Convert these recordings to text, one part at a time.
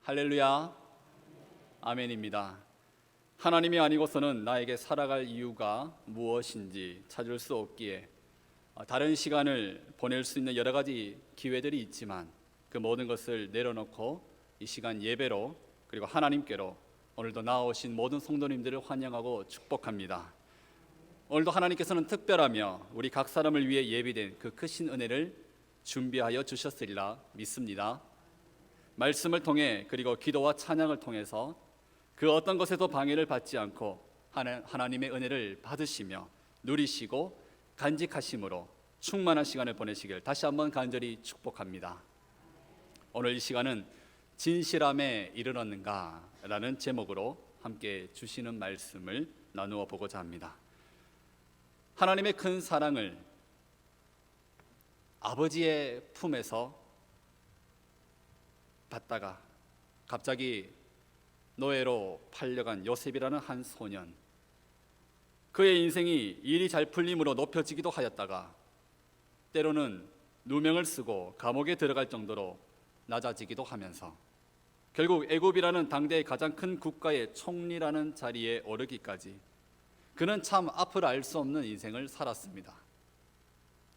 할렐루야, 아멘입니다. 하나님이 아니고서는 나에게 살아갈 이유가 무엇인지 찾을 수 없기에 다른 시간을 보낼 수 있는 여러 가지 기회들이 있지만 그 모든 것을 내려놓고 이 시간 예배로 그리고 하나님께로 오늘도 나아오신 모든 성도님들을 환영하고 축복합니다. 오늘도 하나님께서는 특별하며 우리 각 사람을 위해 예비된 그 크신 은혜를 준비하여 주셨으리라 믿습니다. 말씀을 통해 그리고 기도와 찬양을 통해서 그 어떤 것에도 방해를 받지 않고 하나님의 은혜를 받으시며 누리시고 간직하심으로 충만한 시간을 보내시길 다시 한번 간절히 축복합니다. 오늘 이 시간은 진실함에 이르렀는가 라는 제목으로 함께 주시는 말씀을 나누어 보고자 합니다. 하나님의 큰 사랑을 아버지의 품에서 받다가 갑자기 노예로 팔려간 요셉이라는 한 소년, 그의 인생이 일이 잘 풀림으로 높여지기도 하였다가 때로는 누명을 쓰고 감옥에 들어갈 정도로 낮아지기도 하면서 결국 애굽이라는 당대의 가장 큰 국가의 총리라는 자리에 오르기까지 그는 참 앞을 알 수 없는 인생을 살았습니다.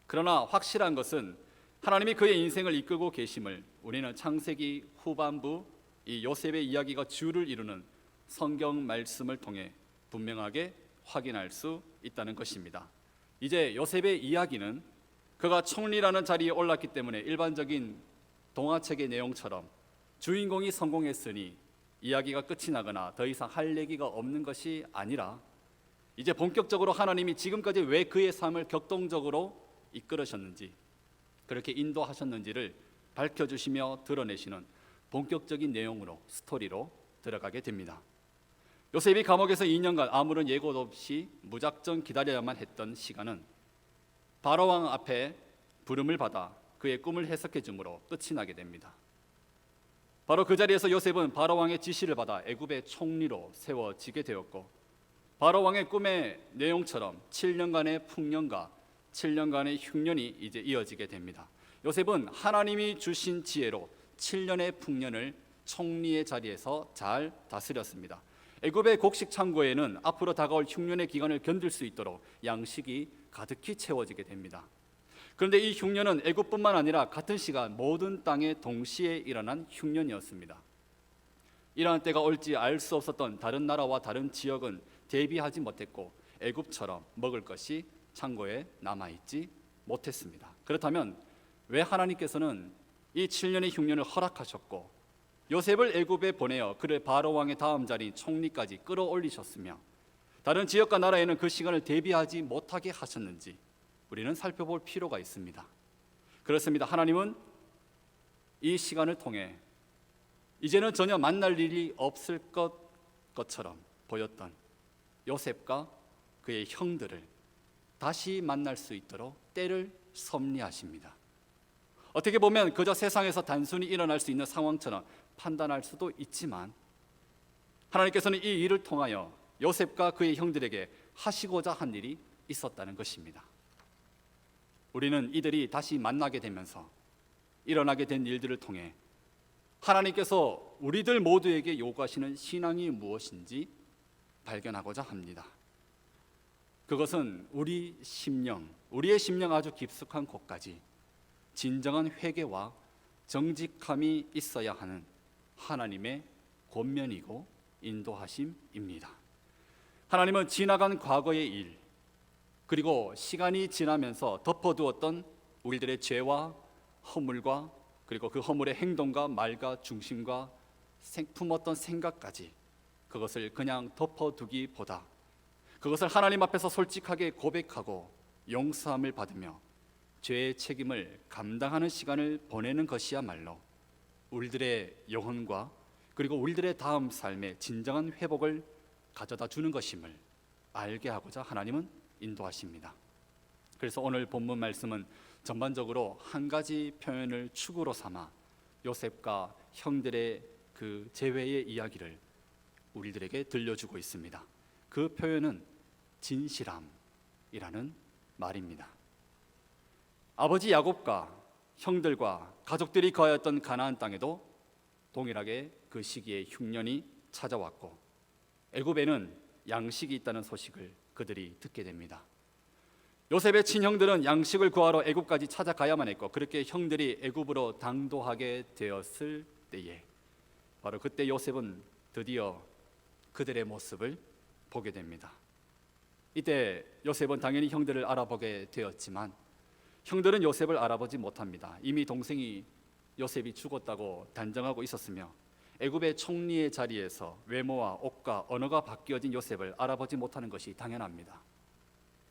그러나 확실한 것은 하나님이 그의 인생을 이끌고 계심을 우리는 창세기 후반부 이 요셉의 이야기가 주를 이루는 성경 말씀을 통해 분명하게 확인할 수 있다는 것입니다. 이제 요셉의 이야기는 그가 총리라는 자리에 올랐기 때문에 일반적인 동화책의 내용처럼 주인공이 성공했으니 이야기가 끝이 나거나 더 이상 할 얘기가 없는 것이 아니라 이제 본격적으로 하나님이 지금까지 왜 그의 삶을 격동적으로 이끌으셨는지, 그렇게 인도하셨는지를 밝혀주시며 드러내시는 본격적인 내용으로, 스토리로 들어가게 됩니다. 요셉이 감옥에서 2년간 아무런 예고 없이 무작정 기다려야만 했던 시간은 바로왕 앞에 부름을 받아 그의 꿈을 해석해 주므로 끝이 나게 됩니다. 바로 그 자리에서 요셉은 바로왕의 지시를 받아 애굽의 총리로 세워지게 되었고, 바로왕의 꿈의 내용처럼 7년간의 풍년과 7년간의 흉년이 이제 이어지게 됩니다. 요셉은 하나님이 주신 지혜로 7년의 풍년을 총리의 자리에서 잘 다스렸습니다. 애굽의 곡식 창고에는 앞으로 다가올 흉년의 기간을 견딜 수 있도록 양식이 가득히 채워지게 됩니다. 그런데 이 흉년은 애굽뿐만 아니라 같은 시간 모든 땅에 동시에 일어난 흉년이었습니다. 이러한 때가 올지 알 수 없었던 다른 나라와 다른 지역은 대비하지 못했고 애굽처럼 먹을 것이 창고에 남아있지 못했습니다. 그렇다면 왜 하나님께서는 이 7년의 흉년을 허락하셨고 요셉을 애굽에 보내어 그를 바로왕의 다음 자리인 총리까지 끌어올리셨으며 다른 지역과 나라에는 그 시간을 대비하지 못하게 하셨는지 우리는 살펴볼 필요가 있습니다. 그렇습니다. 하나님은 이 시간을 통해 이제는 전혀 만날 일이 없을 것처럼 보였던 요셉과 그의 형들을 다시 만날 수 있도록 때를 섭리하십니다. 어떻게 보면 그저 세상에서 단순히 일어날 수 있는 상황처럼 판단할 수도 있지만 하나님께서는 이 일을 통하여 요셉과 그의 형들에게 하시고자 한 일이 있었다는 것입니다. 우리는 이들이 다시 만나게 되면서 일어나게 된 일들을 통해 하나님께서 우리들 모두에게 요구하시는 신앙이 무엇인지 발견하고자 합니다. 그것은 우리의 심령 아주 깊숙한 곳까지 진정한 회개와 정직함이 있어야 하는 하나님의 권면이고 인도하심입니다. 하나님은 지나간 과거의 일, 그리고 시간이 지나면서 덮어두었던 우리들의 죄와 허물과 그리고 그 허물의 행동과 말과 중심과 품었던 생각까지 그것을 그냥 덮어두기보다 그것을 하나님 앞에서 솔직하게 고백하고 용서함을 받으며 죄의 책임을 감당하는 시간을 보내는 것이야말로 우리들의 영혼과 그리고 우리들의 다음 삶의 진정한 회복을 가져다 주는 것임을 알게 하고자 하나님은 인도하십니다. 그래서 오늘 본문 말씀은 전반적으로 한 가지 표현을 축으로 삼아 요셉과 형들의 그 재회의 이야기를 우리들에게 들려주고 있습니다. 그 표현은 진실함이라는 말입니다. 아버지 야곱과 형들과 가족들이 거하였던 가나안 땅에도 동일하게 그 시기에 흉년이 찾아왔고 애굽에는 양식이 있다는 소식을 그들이 듣게 됩니다. 요셉의 친형들은 양식을 구하러 애굽까지 찾아가야만 했고 그렇게 형들이 애굽으로 당도하게 되었을 때에 바로 그때 요셉은 드디어 그들의 모습을 보게 됩니다. 이때 요셉은 당연히 형들을 알아보게 되었지만 형들은 요셉을 알아보지 못합니다. 이미 동생이 요셉이 죽었다고 단정하고 있었으며 애굽의 총리의 자리에서 외모와 옷과 언어가 바뀌어진 요셉을 알아보지 못하는 것이 당연합니다.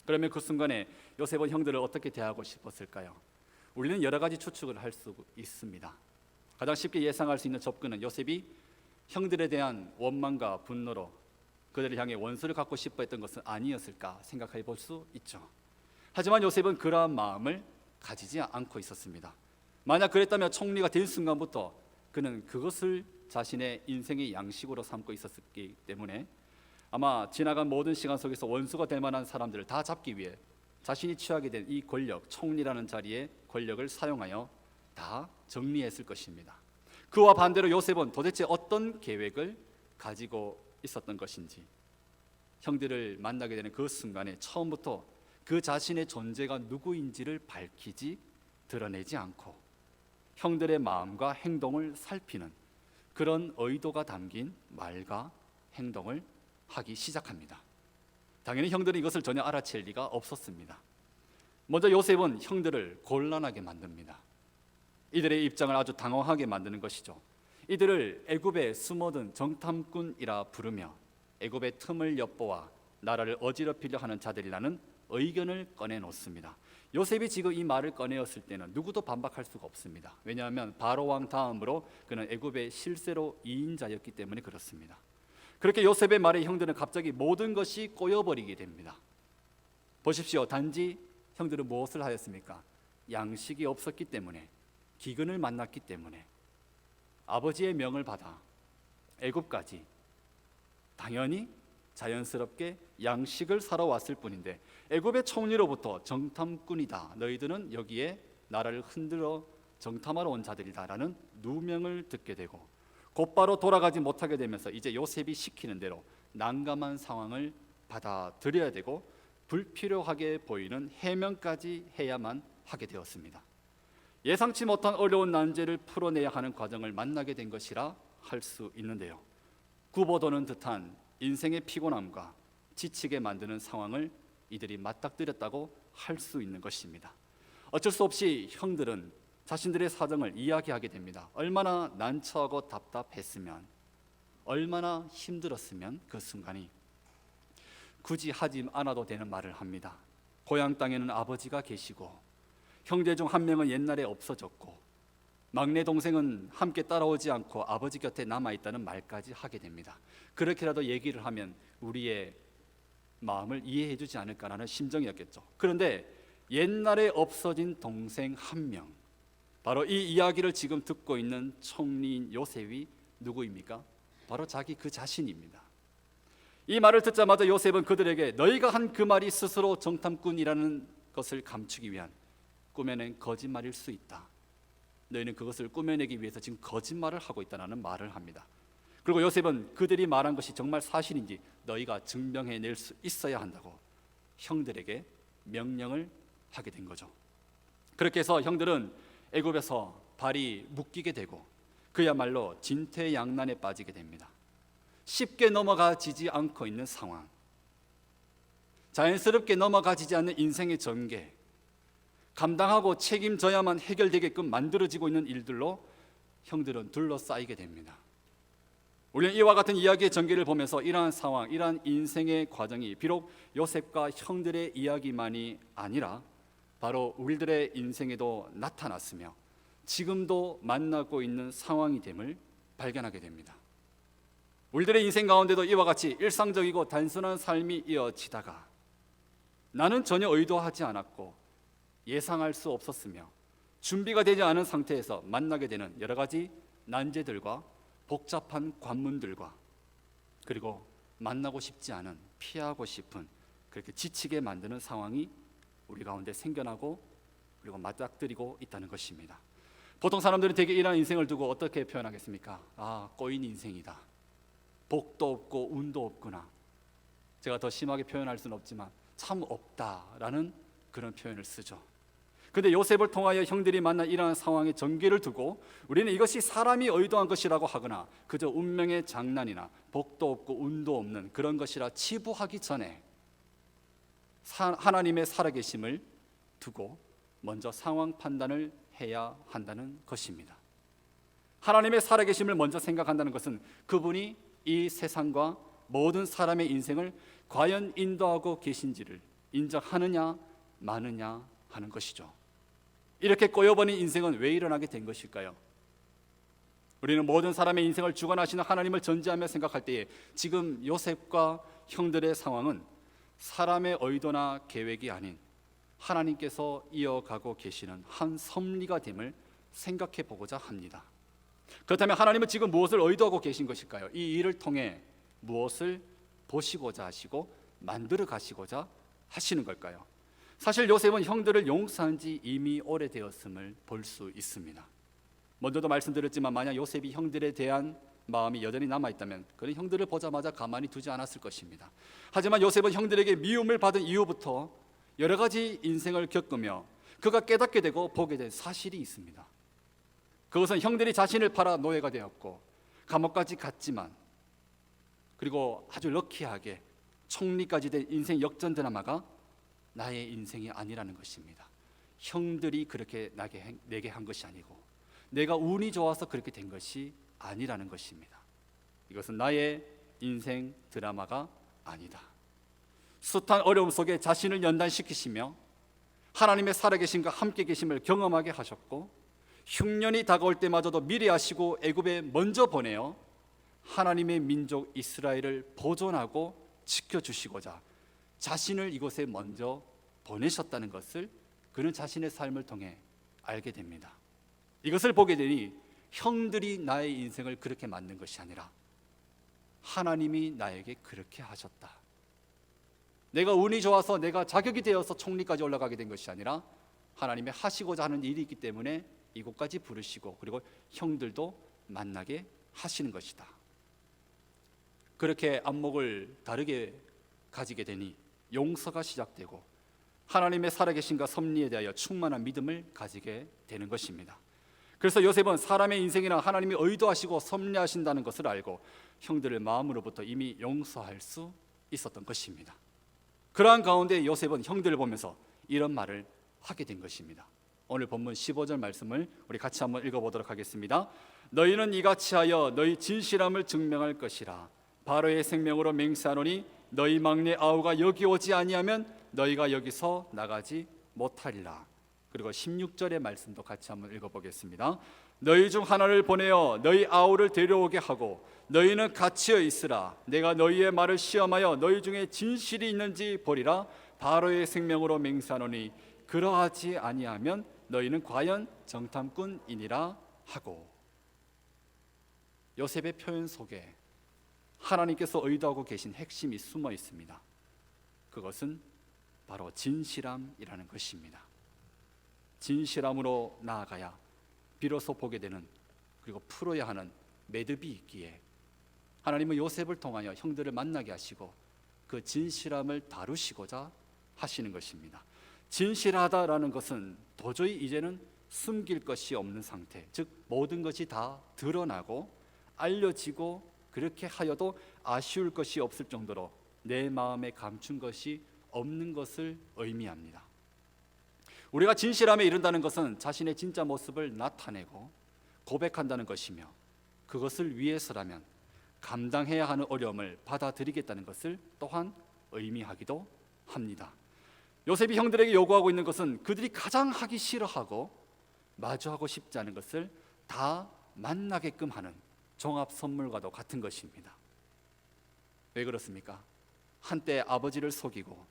그러면 그 순간에 요셉은 형들을 어떻게 대하고 싶었을까요? 우리는 여러 가지 추측을 할 수 있습니다. 가장 쉽게 예상할 수 있는 접근은 요셉이 형들에 대한 원망과 분노로 그들을 향해 원수를 갖고 싶어 했던 것은 아니었을까 생각해 볼 수 있죠. 하지만 요셉은 그러한 마음을 가지지 않고 있었습니다. 만약 그랬다면 총리가 된 순간부터 그는 그것을 자신의 인생의 양식으로 삼고 있었기 때문에 아마 지나간 모든 시간 속에서 원수가 될 만한 사람들을 다 잡기 위해 자신이 취하게 된 이 권력, 총리라는 자리의 권력을 사용하여 다 정리했을 것입니다. 그와 반대로 요셉은 도대체 어떤 계획을 가지고 있었던 것인지 형들을 만나게 되는 그 순간에 처음부터 그 자신의 존재가 누구인지를 밝히지 드러내지 않고 형들의 마음과 행동을 살피는 그런 의도가 담긴 말과 행동을 하기 시작합니다. 당연히 형들은 이것을 전혀 알아챌 리가 없었습니다. 먼저 요셉은 형들을 곤란하게 만듭니다. 이들의 입장을 아주 당황하게 만드는 것이죠. 이들을 애굽에 숨어든 정탐꾼이라 부르며 애굽의 틈을 엿보아 나라를 어지럽히려 하는 자들이라는 의견을 꺼내놓습니다. 요셉이 지금 이 말을 꺼내었을 때는 누구도 반박할 수가 없습니다. 왜냐하면 바로 왕 다음으로 그는 애굽의 실세로 2인자였기 때문에 그렇습니다. 그렇게 요셉의 말에 형들은 갑자기 모든 것이 꼬여버리게 됩니다. 보십시오. 단지 형들은 무엇을 하였습니까? 양식이 없었기 때문에, 기근을 만났기 때문에 아버지의 명을 받아 애굽까지 당연히 자연스럽게 양식을 사러 왔을 뿐인데 애굽의 총리로부터 정탐꾼이다, 너희들은 여기에 나라를 흔들어 정탐하러 온 자들이다라는 누명을 듣게 되고 곧바로 돌아가지 못하게 되면서 이제 요셉이 시키는 대로 난감한 상황을 받아들여야 되고 불필요하게 보이는 해명까지 해야만 하게 되었습니다. 예상치 못한 어려운 난제를 풀어내야 하는 과정을 만나게 된 것이라 할 수 있는데요. 구보도는 듯한 인생의 피곤함과 지치게 만드는 상황을 이들이 맞닥뜨렸다고 할 수 있는 것입니다. 어쩔 수 없이 형들은 자신들의 사정을 이야기하게 됩니다. 얼마나 난처하고 답답했으면, 얼마나 힘들었으면 그 순간이 굳이 하지 않아도 되는 말을 합니다. 고향 땅에는 아버지가 계시고 형제 중 한 명은 옛날에 없어졌고 막내 동생은 함께 따라오지 않고 아버지 곁에 남아있다는 말까지 하게 됩니다. 그렇게라도 얘기를 하면 우리의 마음을 이해해 주지 않을까라는 심정이었겠죠. 그런데 옛날에 없어진 동생 한 명, 바로 이 이야기를 지금 듣고 있는 총리인 요셉이 누구입니까? 바로 자기 그 자신입니다. 이 말을 듣자마자 요셉은 그들에게 너희가 한 그 말이 스스로 정탐꾼이라는 것을 감추기 위한 꾸며낸 거짓말일 수 있다. 너희는 그것을 꾸며내기 위해서 지금 거짓말을 하고 있다는 말을 합니다. 그리고 요셉은 그들이 말한 것이 정말 사실인지 너희가 증명해낼 수 있어야 한다고 형들에게 명령을 하게 된 거죠. 그렇게 해서 형들은 애굽에서 발이 묶이게 되고 그야말로 진퇴양난에 빠지게 됩니다. 쉽게 넘어가지지 않고 있는 상황, 자연스럽게 넘어가지지 않는 인생의 전개, 감당하고 책임져야만 해결되게끔 만들어지고 있는 일들로 형들은 둘러싸이게 됩니다. 우리는 이와 같은 이야기의 전개를 보면서 이러한 상황, 이러한 인생의 과정이 비록 요셉과 형들의 이야기만이 아니라 바로 우리들의 인생에도 나타났으며 지금도 만나고 있는 상황이 됨을 발견하게 됩니다. 우리들의 인생 가운데도 이와 같이 일상적이고 단순한 삶이 이어지다가 나는 전혀 의도하지 않았고 예상할 수 없었으며 준비가 되지 않은 상태에서 만나게 되는 여러 가지 난제들과 복잡한 관문들과 그리고 만나고 싶지 않은, 피하고 싶은, 그렇게 지치게 만드는 상황이 우리 가운데 생겨나고 그리고 맞닥뜨리고 있다는 것입니다. 보통 사람들은 대개 이런 인생을 두고 어떻게 표현하겠습니까? 꼬인 인생이다. 복도 없고 운도 없구나. 제가 더 심하게 표현할 수는 없지만 참 없다라는 그런 표현을 쓰죠. 근데 요셉을 통하여 형들이 만난 이러한 상황의 전개를 두고 우리는 이것이 사람이 의도한 것이라고 하거나 그저 운명의 장난이나 복도 없고 운도 없는 그런 것이라 치부하기 전에 하나님의 살아계심을 두고 먼저 상황 판단을 해야 한다는 것입니다. 하나님의 살아계심을 먼저 생각한다는 것은 그분이 이 세상과 모든 사람의 인생을 과연 인도하고 계신지를 인정하느냐 마느냐 하는 것이죠. 이렇게 꼬여버린 인생은 왜 일어나게 된 것일까요? 우리는 모든 사람의 인생을 주관하시는 하나님을 전제하며 생각할 때에 지금 요셉과 형들의 상황은 사람의 의도나 계획이 아닌 하나님께서 이어가고 계시는 한 섭리가 됨을 생각해 보고자 합니다. 그렇다면 하나님은 지금 무엇을 의도하고 계신 것일까요? 이 일을 통해 무엇을 보시고자 하시고 만들어 가시고자 하시는 걸까요? 사실 요셉은 형들을 용서한 지 이미 오래되었음을 볼 수 있습니다. 먼저도 말씀드렸지만 만약 요셉이 형들에 대한 마음이 여전히 남아있다면 그는 형들을 보자마자 가만히 두지 않았을 것입니다. 하지만 요셉은 형들에게 미움을 받은 이후부터 여러 가지 인생을 겪으며 그가 깨닫게 되고 보게 된 사실이 있습니다. 그것은 형들이 자신을 팔아 노예가 되었고 감옥까지 갔지만 그리고 아주 럭키하게 총리까지 된 인생 역전 드라마가 나의 인생이 아니라는 것입니다. 형들이 그렇게 내게 한 것이 아니고 내가 운이 좋아서 그렇게 된 것이 아니라는 것입니다. 이것은 나의 인생 드라마가 아니다. 숱한 어려움 속에 자신을 연단시키시며 하나님의 살아계심과 함께 계심을 경험하게 하셨고 흉년이 다가올 때마저도 미래하시고 애굽에 먼저 보내어 하나님의 민족 이스라엘을 보존하고 지켜주시고자 자신을 이곳에 먼저 보내셨다는 것을 그는 자신의 삶을 통해 알게 됩니다. 이것을 보게 되니 형들이 나의 인생을 그렇게 만든 것이 아니라 하나님이 나에게 그렇게 하셨다. 내가 운이 좋아서 내가 자격이 되어서 총리까지 올라가게 된 것이 아니라 하나님이 하시고자 하는 일이 있기 때문에 이곳까지 부르시고 그리고 형들도 만나게 하시는 것이다. 그렇게 안목을 다르게 가지게 되니 용서가 시작되고 하나님의 살아계심과 섭리에 대하여 충만한 믿음을 가지게 되는 것입니다. 그래서 요셉은 사람의 인생이나 하나님이 의도하시고 섭리하신다는 것을 알고 형들을 마음으로부터 이미 용서할 수 있었던 것입니다. 그러한 가운데 요셉은 형들을 보면서 이런 말을 하게 된 것입니다. 오늘 본문 15절 말씀을 우리 같이 한번 읽어보도록 하겠습니다. 너희는 이같이 하여 너희 진실함을 증명할 것이라. 바로의 생명으로 맹세하노니 너희 막내 아우가 여기 오지 아니하면 너희가 여기서 나가지 못하리라. 그리고 16절의 말씀도 같이 한번 읽어보겠습니다. 너희 중 하나를 보내어 너희 아우를 데려오게 하고 너희는 갇혀 있으라. 내가 너희의 말을 시험하여 너희 중에 진실이 있는지 보리라. 바로의 생명으로 맹세하노니 그러하지 아니하면 너희는 과연 정탐꾼이니라 하고. 요셉의 표현 속에 하나님께서 의도하고 계신 핵심이 숨어 있습니다. 그것은 바로 진실함이라는 것입니다. 진실함으로 나아가야 비로소 보게 되는 그리고 풀어야 하는 매듭이 있기에 하나님은 요셉을 통하여 형들을 만나게 하시고 그 진실함을 다루시고자 하시는 것입니다. 진실하다라는 것은 도저히 이제는 숨길 것이 없는 상태, 즉 모든 것이 다 드러나고 알려지고 그렇게 하여도 아쉬울 것이 없을 정도로 내 마음에 감춘 것이 없는 것을 의미합니다. 우리가 진실함에 이른다는 것은 자신의 진짜 모습을 나타내고 고백한다는 것이며 그것을 위해서라면 감당해야 하는 어려움을 받아들이겠다는 것을 또한 의미하기도 합니다. 요셉이 형들에게 요구하고 있는 것은 그들이 가장 하기 싫어하고 마주하고 싶지 않은 것을 다 만나게끔 하는 종합 선물과도 같은 것입니다. 왜 그렇습니까? 한때 아버지를 속이고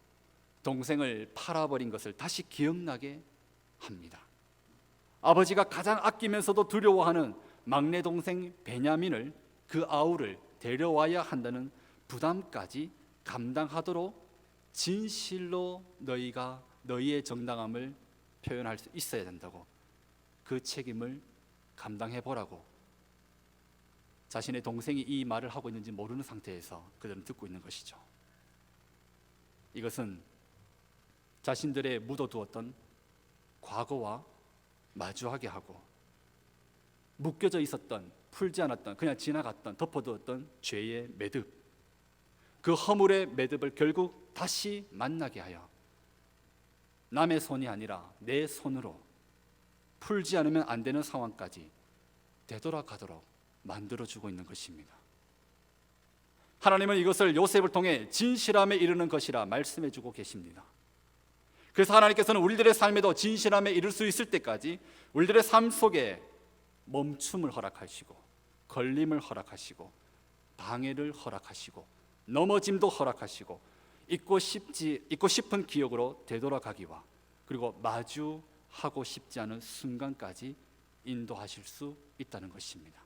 동생을 팔아버린 것을 다시 기억나게 합니다. 아버지가 가장 아끼면서도 두려워하는 막내 동생 베냐민을, 그 아우를 데려와야 한다는 부담까지 감당하도록 진실로 너희가 너희의 정당함을 표현할 수 있어야 된다고 그 책임을 감당해 보라고 자신의 동생이 이 말을 하고 있는지 모르는 상태에서 그들은 듣고 있는 것이죠. 이것은 자신들의 묻어두었던 과거와 마주하게 하고 묶여져 있었던, 풀지 않았던, 그냥 지나갔던, 덮어두었던 죄의 매듭, 그 허물의 매듭을 결국 다시 만나게 하여 남의 손이 아니라 내 손으로 풀지 않으면 안 되는 상황까지 되돌아가도록 만들어주고 있는 것입니다. 하나님은 이것을 요셉을 통해 진실함에 이르는 것이라 말씀해주고 계십니다. 그래서 하나님께서는 우리들의 삶에도 진실함에 이를 수 있을 때까지 우리들의 삶 속에 멈춤을 허락하시고 걸림을 허락하시고 방해를 허락하시고 넘어짐도 허락하시고 잊고 싶은 기억으로 되돌아가기와 그리고 마주하고 싶지 않은 순간까지 인도하실 수 있다는 것입니다.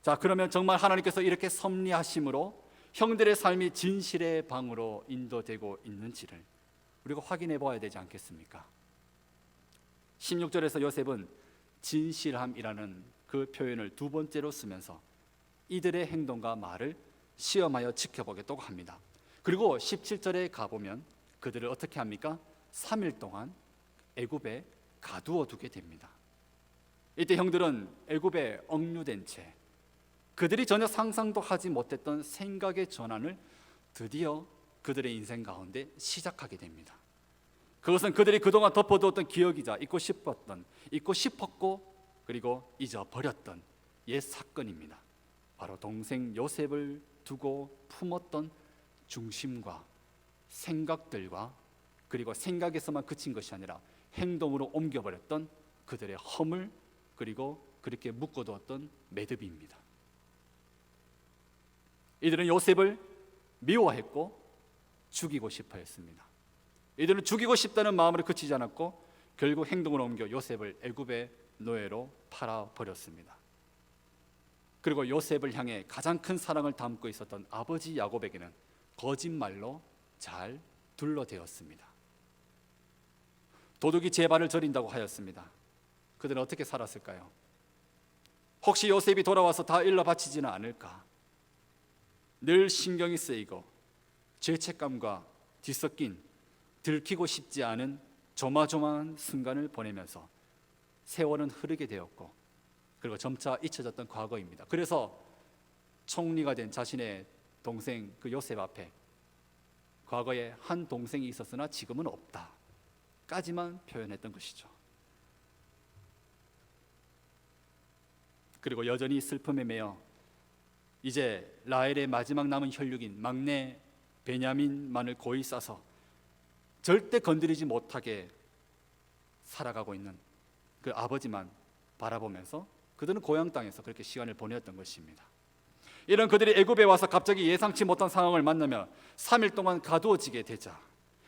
자, 그러면 정말 하나님께서 이렇게 섭리하심으로 형들의 삶이 진실의 방으로 인도되고 있는지를 우리가 확인해 봐야 되지 않겠습니까? 16절에서 요셉은 진실함이라는 그 표현을 두 번째로 쓰면서 이들의 행동과 말을 시험하여 지켜보겠다고 합니다. 그리고 17절에 가보면 그들을 어떻게 합니까? 3일 동안 애굽에 가두어 두게 됩니다. 이때 형들은 애굽에 억류된 채 그들이 전혀 상상도 하지 못했던 생각의 전환을 드디어 그들의 인생 가운데 시작하게 됩니다. 그것은 그들이 그동안 덮어두었던 기억이자 잊고 싶었고 그리고 잊어버렸던 옛 사건입니다. 바로 동생 요셉을 두고 품었던 중심과 생각들과 그리고 생각에서만 그친 것이 아니라 행동으로 옮겨버렸던 그들의 허물 그리고 그렇게 묶어두었던 매듭입니다. 이들은 요셉을 미워했고 죽이고 싶어 했습니다. 이들은 죽이고 싶다는 마음으로 그치지 않았고 결국 행동으로 옮겨 요셉을 애굽의 노예로 팔아버렸습니다. 그리고 요셉을 향해 가장 큰 사랑을 담고 있었던 아버지 야곱에게는 거짓말로 잘 둘러대었습니다. 도둑이 제 발을 저린다고 하였습니다. 그들은 어떻게 살았을까요? 혹시 요셉이 돌아와서 다 일러 바치지는 않을까? 늘 신경이 쓰이고 죄책감과 뒤섞인 들키고 싶지 않은 조마조마한 순간을 보내면서 세월은 흐르게 되었고 그리고 점차 잊혀졌던 과거입니다. 그래서 총리가 된 자신의 동생 그 요셉 앞에 과거에 한 동생이 있었으나 지금은 없다 까지만 표현했던 것이죠. 그리고 여전히 슬픔에 매여 이제 라헬의 마지막 남은 혈육인 막내 베냐민만을 고이 싸서 절대 건드리지 못하게 살아가고 있는 그 아버지만 바라보면서 그들은 고향 땅에서 그렇게 시간을 보냈던 것입니다. 이런 그들이 애굽에 와서 갑자기 예상치 못한 상황을 만나며 3일 동안 가두어지게 되자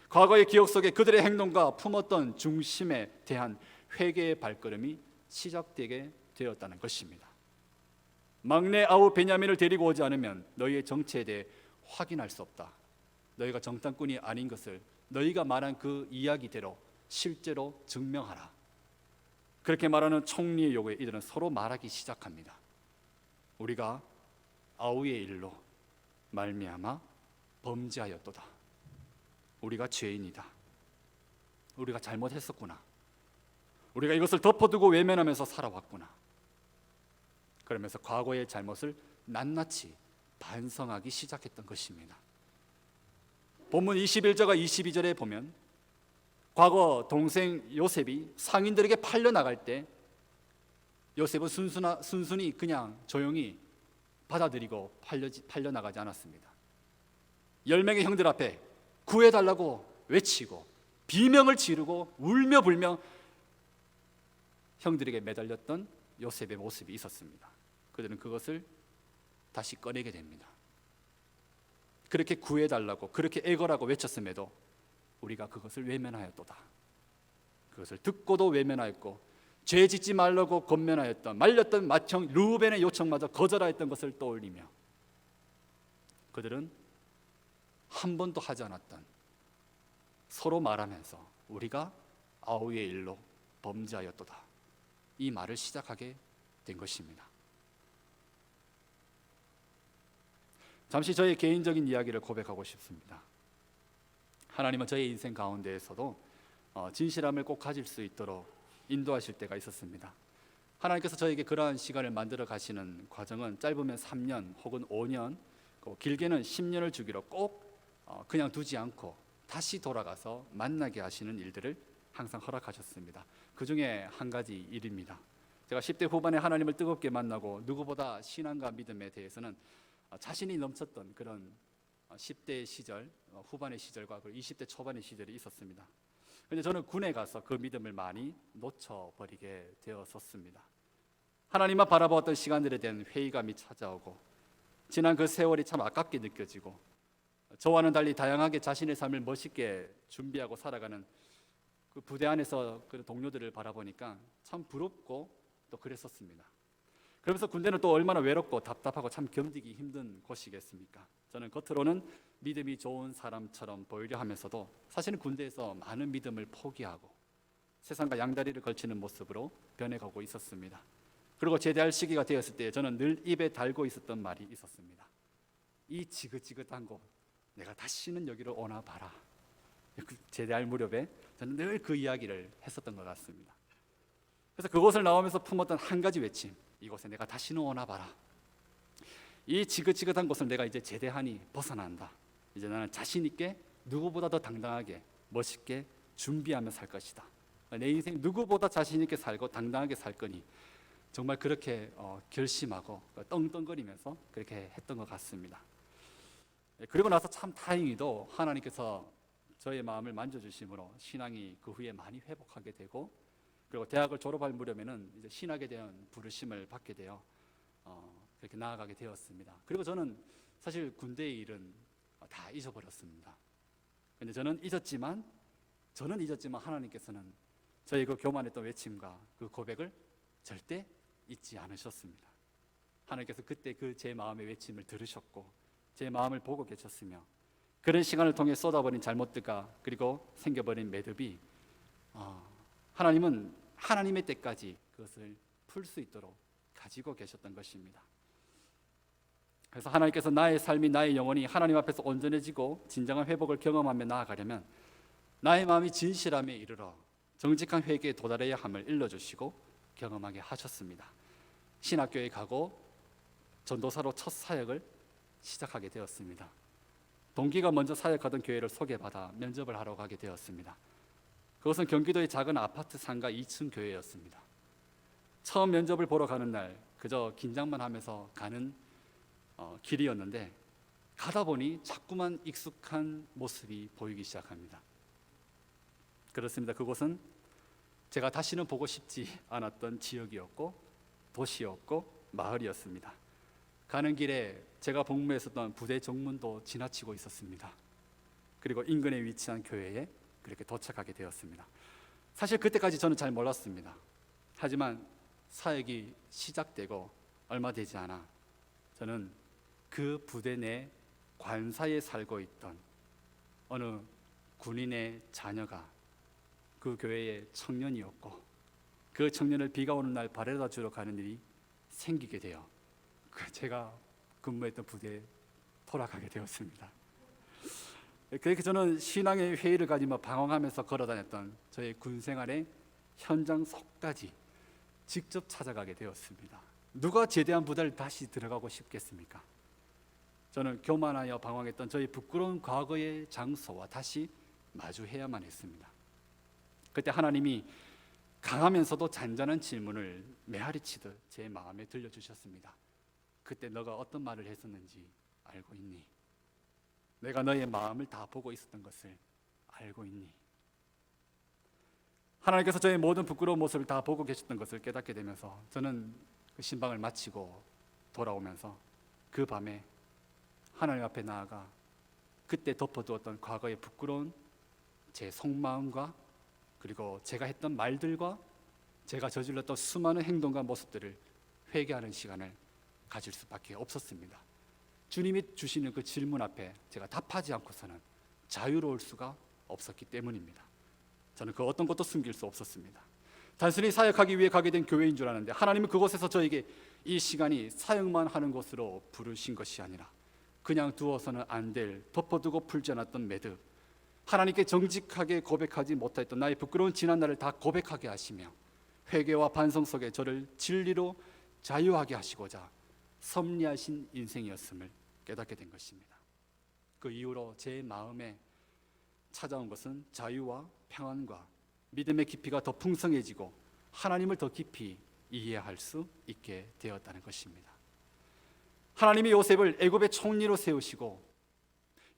과거의 기억 속에 그들의 행동과 품었던 중심에 대한 회개의 발걸음이 시작되게 되었다는 것입니다. 막내 아우 베냐민을 데리고 오지 않으면 너희의 정체에 대해 확인할 수 없다. 너희가 정탐꾼이 아닌 것을 너희가 말한 그 이야기대로 실제로 증명하라. 그렇게 말하는 총리의 요구에 이들은 서로 말하기 시작합니다. 우리가 아우의 일로 말미암아 범죄하였도다. 우리가 죄인이다. 우리가 잘못했었구나. 우리가 이것을 덮어두고 외면하면서 살아왔구나. 그러면서 과거의 잘못을 낱낱이 반성하기 시작했던 것입니다. 본문 21절과 22절에 보면 과거 동생 요셉이 상인들에게 팔려나갈 때 요셉은 순순히 그냥 조용히 받아들이고 팔려나가지 않았습니다. 10명의 형들 앞에 구해달라고 외치고 비명을 지르고 울며 불며 형들에게 매달렸던 요셉의 모습이 있었습니다. 그들은 그것을 다시 꺼내게 됩니다. 그렇게 구해달라고 그렇게 애걸하고 외쳤음에도 우리가 그것을 외면하였도다. 그것을 듣고도 외면하였고 죄 짓지 말라고 권면하였던 말렸던 맏형 르우벤의 요청마저 거절하였던 것을 떠올리며 그들은 한 번도 하지 않았던 서로 말하면서 우리가 아우의 일로 범죄하였도다. 이 말을 시작하게 된 것입니다. 잠시 저의 개인적인 이야기를 고백하고 싶습니다. 하나님은 저의 인생 가운데에서도 진실함을 꼭 가질 수 있도록 인도하실 때가 있었습니다. 하나님께서 저에게 그러한 시간을 만들어 가시는 과정은 짧으면 3년 혹은 5년, 길게는 10년을 주기로 꼭 그냥 두지 않고 다시 돌아가서 만나게 하시는 일들을 항상 허락하셨습니다. 그 중에 한 가지 일입니다. 제가 10대 후반에 하나님을 뜨겁게 만나고 누구보다 신앙과 믿음에 대해서는 자신이 넘쳤던 그런 10대 시절, 후반의 시절과 20대 초반의 시절이 있었습니다. 그런데 저는 군에 가서 그 믿음을 많이 놓쳐버리게 되었었습니다. 하나님만 바라보았던 시간들에 대한 회의감이 찾아오고 지난 그 세월이 참 아깝게 느껴지고 저와는 달리 다양하게 자신의 삶을 멋있게 준비하고 살아가는 그 부대 안에서 그 동료들을 바라보니까 참 부럽고 또 그랬었습니다. 그러면서 군대는 또 얼마나 외롭고 답답하고 참 견디기 힘든 곳이겠습니까? 저는 겉으로는 믿음이 좋은 사람처럼 보이려 하면서도 사실은 군대에서 많은 믿음을 포기하고 세상과 양다리를 걸치는 모습으로 변해가고 있었습니다. 그리고 제대할 시기가 되었을 때 저는 늘 입에 달고 있었던 말이 있었습니다. 이 지긋지긋한 곳 내가 다시는 여기로 오나 봐라. 제대할 무렵에 저는 늘 그 이야기를 했었던 것 같습니다. 그래서 그곳을 나오면서 품었던 한 가지 외침, 이곳에 내가 다시는 오나 봐라. 이 지긋지긋한 곳을 내가 이제 제대하니 벗어난다. 이제 나는 자신 있게 누구보다 더 당당하게 멋있게 준비하며 살 것이다. 내 인생 누구보다 자신 있게 살고 당당하게 살 거니 정말 그렇게 결심하고 떵떵거리면서 그렇게 했던 것 같습니다. 그리고 나서 참 다행히도 하나님께서 저의 마음을 만져주심으로 신앙이 그 후에 많이 회복하게 되고 그리고 대학을 졸업할 무렵에는 이제 신학에 대한 부르심을 받게 되어 그렇게 나아가게 되었습니다. 그리고 저는 사실 군대의 일은 다 잊어버렸습니다. 근데 저는 잊었지만 하나님께서는 저의 그 교만했던 외침과 그 고백을 절대 잊지 않으셨습니다. 하나님께서 그때 그 제 마음의 외침을 들으셨고 제 마음을 보고 계셨으며 그런 시간을 통해 쏟아버린 잘못들과 그리고 생겨버린 매듭이 하나님은 하나님의 때까지 그것을 풀 수 있도록 가지고 계셨던 것입니다. 그래서 하나님께서 나의 삶이 나의 영혼이 하나님 앞에서 온전해지고 진정한 회복을 경험하며 나아가려면 나의 마음이 진실함에 이르러 정직한 회개에 도달해야 함을 일러주시고 경험하게 하셨습니다. 신학교에 가고 전도사로 첫 사역을 시작하게 되었습니다. 동기가 먼저 사역하던 교회를 소개받아 면접을 하러 가게 되었습니다. 그것은 경기도의 작은 아파트 상가 2층 교회였습니다. 처음 면접을 보러 가는 날 그저 긴장만 하면서 가는 길이었는데 가다 보니 자꾸만 익숙한 모습이 보이기 시작합니다. 그렇습니다. 그곳은 제가 다시는 보고 싶지 않았던 지역이었고 도시였고 마을이었습니다. 가는 길에 제가 복무했었던 부대 정문도 지나치고 있었습니다. 그리고 인근에 위치한 교회에 그렇게 도착하게 되었습니다. 사실 그때까지 저는 잘 몰랐습니다. 하지만 사역이 시작되고 얼마 되지 않아 저는 그 부대 내 관사에 살고 있던 어느 군인의 자녀가 그 교회의 청년이었고 그 청년을 비가 오는 날 바래다 주러 가는 일이 생기게 되어 제가 근무했던 부대에 돌아가게 되었습니다. 그렇게 저는 신앙의 회의를 가지며 방황하면서 걸어다녔던 저의 군 생활의 현장 속까지 직접 찾아가게 되었습니다. 누가 제대한 부대를 다시 들어가고 싶겠습니까? 저는 교만하여 방황했던 저의 부끄러운 과거의 장소와 다시 마주해야만 했습니다. 그때 하나님이 강하면서도 잔잔한 질문을 메아리치듯 제 마음에 들려주셨습니다. 그때 너가 어떤 말을 했었는지 알고 있니? 내가 너의 마음을 다 보고 있었던 것을 알고 있니? 하나님께서 저의 모든 부끄러운 모습을 다 보고 계셨던 것을 깨닫게 되면서 저는 그 신방을 마치고 돌아오면서 그 밤에 하나님 앞에 나아가 그때 덮어두었던 과거의 부끄러운 제 속마음과 그리고 제가 했던 말들과 제가 저질렀던 수많은 행동과 모습들을 회개하는 시간을 가질 수밖에 없었습니다. 주님이 주시는 그 질문 앞에 제가 답하지 않고서는 자유로울 수가 없었기 때문입니다. 저는 그 어떤 것도 숨길 수 없었습니다. 단순히 사역하기 위해 가게 된 교회인 줄 아는데 하나님은 그곳에서 저에게 이 시간이 사역만 하는 곳으로 부르신 것이 아니라 그냥 두어서는 안 될 덮어두고 풀지 않았던 매듭, 하나님께 정직하게 고백하지 못했던 나의 부끄러운 지난날을 다 고백하게 하시며 회개와 반성 속에 저를 진리로 자유하게 하시고자 섭리하신 인생이었음을 깨닫게 된 것입니다. 그 이후로 제 마음에 찾아온 것은 자유와 평안과 믿음의 깊이가 더 풍성해지고 하나님을 더 깊이 이해할 수 있게 되었다는 것입니다. 하나님이 요셉을 애굽의 총리로 세우시고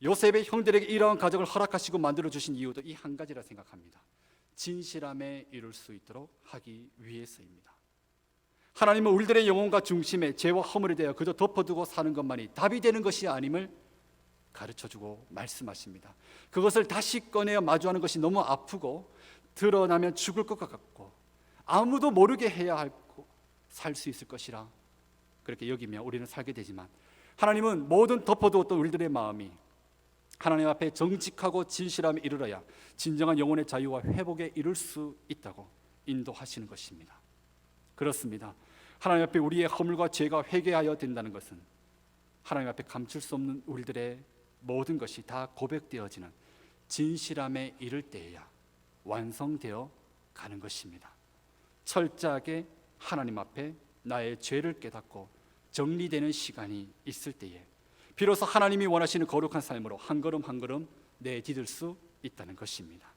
요셉의 형들에게 이러한 가정을 허락하시고 만들어주신 이유도 이 한 가지라 생각합니다. 진실함에 이룰 수 있도록 하기 위해서입니다. 하나님은 우리들의 영혼과 중심에 죄와 허물에 대하여 그저 덮어두고 사는 것만이 답이 되는 것이 아님을 가르쳐주고 말씀하십니다. 그것을 다시 꺼내어 마주하는 것이 너무 아프고 드러나면 죽을 것 같고 아무도 모르게 해야 하고 살 수 있을 것이라 그렇게 여기며 우리는 살게 되지만 하나님은 모든 덮어두었던 우리들의 마음이 하나님 앞에 정직하고 진실함에 이르러야 진정한 영혼의 자유와 회복에 이룰 수 있다고 인도하시는 것입니다. 그렇습니다. 하나님 앞에 우리의 허물과 죄가 회개하여 된다는 것은 하나님 앞에 감출 수 없는 우리들의 모든 것이 다 고백되어지는 진실함에 이를 때에야 완성되어 가는 것입니다. 철저하게 하나님 앞에 나의 죄를 깨닫고 정리되는 시간이 있을 때에 비로소 하나님이 원하시는 거룩한 삶으로 한 걸음 한 걸음 내디딜 수 있다는 것입니다.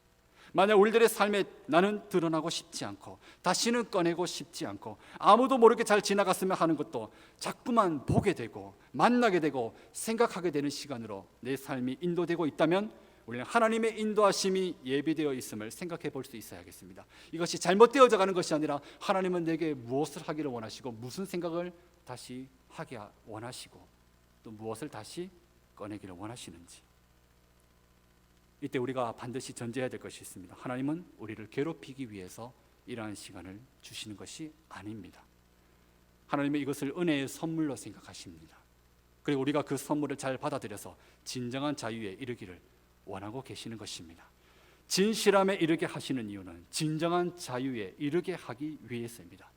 만약 우리들의 삶에 나는 드러나고 싶지 않고 다시는 꺼내고 싶지 않고 아무도 모르게 잘 지나갔으면 하는 것도 자꾸만 보게 되고 만나게 되고 생각하게 되는 시간으로 내 삶이 인도되고 있다면 우리는 하나님의 인도하심이 예비되어 있음을 생각해 볼 수 있어야겠습니다. 이것이 잘못되어져 가는 것이 아니라 하나님은 내게 무엇을 하기를 원하시고 무슨 생각을 다시 하게 원하시고 또 무엇을 다시 꺼내기를 원하시는지, 이때 우리가 반드시 전제해야 될 것이 있습니다. 하나님은 우리를 괴롭히기 위해서 이러한 시간을 주시는 것이 아닙니다. 하나님은 이것을 은혜의 선물로 생각하십니다. 그리고 우리가 그 선물을 잘 받아들여서 진정한 자유에 이르기를 원하고 계시는 것입니다. 진실함에 이르게 하시는 이유는 진정한 자유에 이르게 하기 위해서입니다.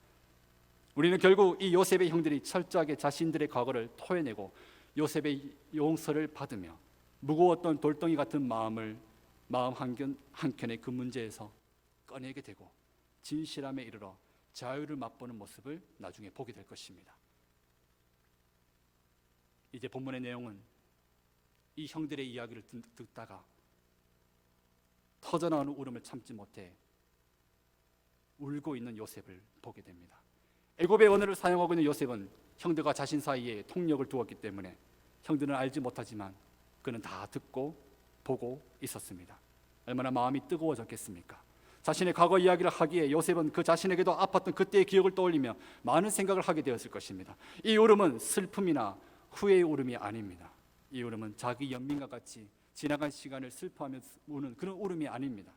우리는 결국 이 요셉의 형들이 철저하게 자신들의 과거를 토해내고 요셉의 용서를 받으며 무거웠던 돌덩이 같은 마음 한켠의 그 문제에서 꺼내게 되고 진실함에 이르러 자유를 맛보는 모습을 나중에 보게 될 것입니다. 이제 본문의 내용은 이 형들의 이야기를 듣다가 터져나오는 울음을 참지 못해 울고 있는 요셉을 보게 됩니다. 애굽의 언어를 사용하고 있는 요셉은 형들과 자신 사이에 통역을 두었기 때문에 형들은 알지 못하지만 그는 다 듣고 보고 있었습니다. 얼마나 마음이 뜨거워졌겠습니까? 자신의 과거 이야기를 하기에 요셉은 그 자신에게도 아팠던 그때의 기억을 떠올리며 많은 생각을 하게 되었을 것입니다. 이 울음은 슬픔이나 후회의 울음이 아닙니다. 이 울음은 자기 연민과 같이 지나간 시간을 슬퍼하며 우는 그런 울음이 아닙니다.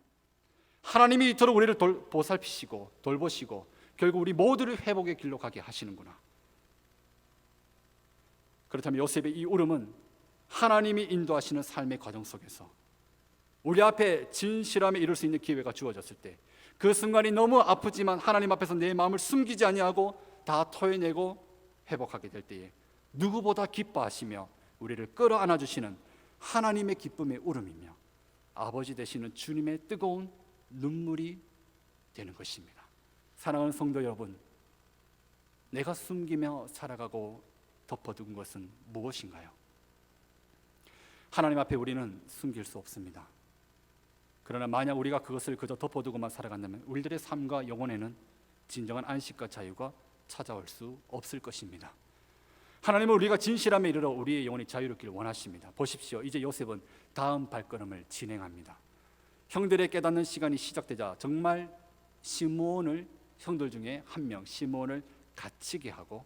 하나님이 이토록 우리를 보살피시고 돌보시고 결국 우리 모두를 회복의 길로 가게 하시는구나. 그렇다면 요셉의 이 울음은 하나님이 인도하시는 삶의 과정 속에서 우리 앞에 진실함에 이룰 수 있는 기회가 주어졌을 때 그 순간이 너무 아프지만 하나님 앞에서 내 마음을 숨기지 아니하고 다 토해내고 회복하게 될 때에 누구보다 기뻐하시며 우리를 끌어안아 주시는 하나님의 기쁨의 울음이며 아버지 되시는 주님의 뜨거운 눈물이 되는 것입니다. 사랑하는 성도 여러분, 내가 숨기며 살아가고 덮어둔 것은 무엇인가요? 하나님 앞에 우리는 숨길 수 없습니다. 그러나 만약 우리가 그것을 그저 덮어두고만 살아간다면 우리들의 삶과 영혼에는 진정한 안식과 자유가 찾아올 수 없을 것입니다. 하나님은 우리가 진실함에 이르러 우리의 영혼이 자유롭기를 원하십니다. 보십시오. 이제 요셉은 다음 발걸음을 진행합니다. 형들의 깨닫는 시간이 시작되자 정말 시므온을, 형들 중에 한 명 시므온을 갇히게 하고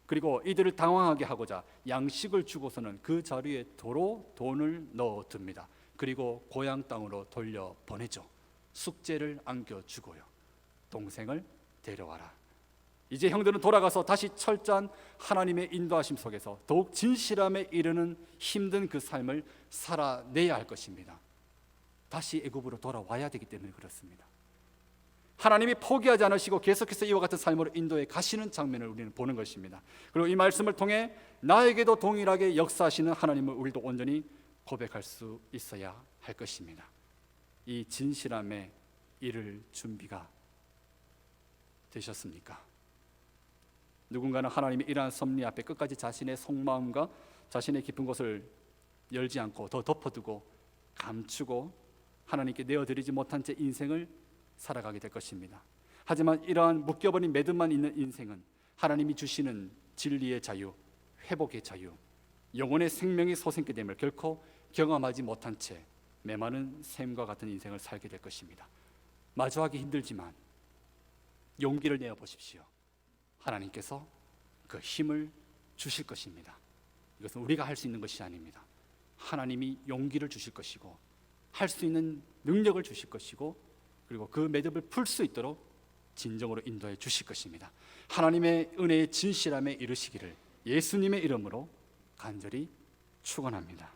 그리고 이들을 당황하게 하고자 양식을 주고서는 그 자리에 도로 돈을 넣어둡니다. 그리고 고향 땅으로 돌려보내죠. 숙제를 안겨주고요. 동생을 데려와라. 이제 형들은 돌아가서 다시 철저한 하나님의 인도하심 속에서 더욱 진실함에 이르는 힘든 그 삶을 살아내야 할 것입니다. 다시 애굽으로 돌아와야 되기 때문에 그렇습니다. 하나님이 포기하지 않으시고 계속해서 이와 같은 삶으로 인도해 가시는 장면을 우리는 보는 것입니다. 그리고 이 말씀을 통해 나에게도 동일하게 역사하시는 하나님을 우리도 온전히 고백할 수 있어야 할 것입니다. 이 진실함에 이를 준비가 되셨습니까? 누군가는 하나님의 이러한 섭리 앞에 끝까지 자신의 속마음과 자신의 깊은 곳을 열지 않고 더 덮어두고 감추고 하나님께 내어드리지 못한 채 인생을 살아가게 될 것입니다. 하지만 이러한 묶여버린 매듭만 있는 인생은 하나님이 주시는 진리의 자유, 회복의 자유, 영혼의 생명이 솟게 됨을 결코 경험하지 못한 채 메마른 샘과 같은 인생을 살게 될 것입니다. 마주하기 힘들지만 용기를 내어 보십시오. 하나님께서 그 힘을 주실 것입니다. 이것은 우리가 할 수 있는 것이 아닙니다. 하나님이 용기를 주실 것이고 할 수 있는 능력을 주실 것이고 그리고 그 매듭을 풀 수 있도록 진정으로 인도해 주실 것입니다. 하나님의 은혜의 진실함에 이르시기를 예수님의 이름으로 간절히 축원합니다.